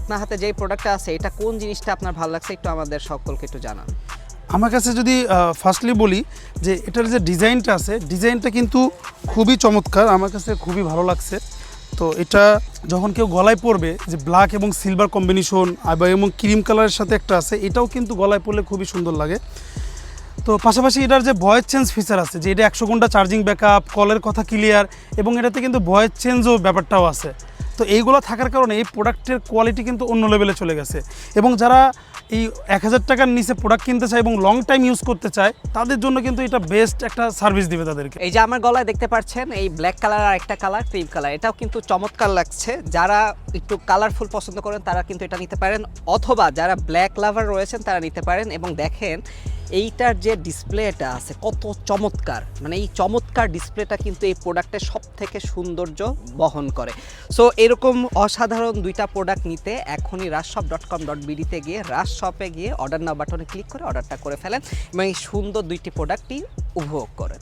আপনার হাতে যেই প্রোডাক্টটা আছে এটা কোন জিনিসটা আপনার ভালো লাগছে একটু আমাদের সকলকে একটু জানান। আমার কাছে যদি ফার্স্টলি বলি যে এটার যে ডিজাইনটা আছে, ডিজাইনটা কিন্তু খুবই চমৎকার, আমার কাছে খুবই ভালো লাগছে। তো এটা যখন কেউ গলায় পরবে, যে ব্ল্যাক এবং সিলভার কম্বিনেশন এবং ক্রিম কালারের সাথে একটা আছে, এটাও কিন্তু গলায় পরলে খুবই সুন্দর লাগে। তো পাশাপাশি এটার যে ভয়েস চেঞ্জ ফিচার আছে, যে এটা 100 ঘন্টা চার্জিং ব্যাকআপ, কলের কথা ক্লিয়ার, এবং এটাতে কিন্তু ভয়েস চেঞ্জও ব্যাপারটাও আছে। তো এইগুলো থাকার কারণে এই প্রোডাক্টের কোয়ালিটি কিন্তু অন্য লেভেলে চলে গেছে। এবং যারা এই 1000 টাকার নিচে প্রোডাক্ট কিনতে চায় এবং লং টাইম ইউজ করতে চায়, তাদের জন্য কিন্তু এটা বেস্ট একটা সার্ভিস দিবে তাদেরকে। এই যে আমার গলায় দেখতে পাচ্ছেন এই ব্ল্যাক কালার আর একটা কালার ক্রিম কালার, এটাও কিন্তু চমৎকার লাগছে। যারা একটু কালারফুল পছন্দ করেন তারা কিন্তু এটা নিতে পারেন, অথবা যারা ব্ল্যাক লাভার রয়েছেন তারা নিতে পারেন। এবং দেখেন এইটার যে ডিসপ্লেটা আছে কত চমৎকার, মানে এই চমৎকার ডিসপ্লেটা কিন্তু এই প্রোডাক্টের সব থেকে সৌন্দর্য বহন করে। সো এরকম অসাধারণ দুইটা প্রোডাক্ট নিতে এখনই rashshop.com.bd তে গিয়ে রাশ শপে গিয়ে অর্ডার নাও বাটনে ক্লিক করে অর্ডারটা করে ফেলেন এবং এই সুন্দর দুইটি প্রোডাক্টই উপভোগ করেন।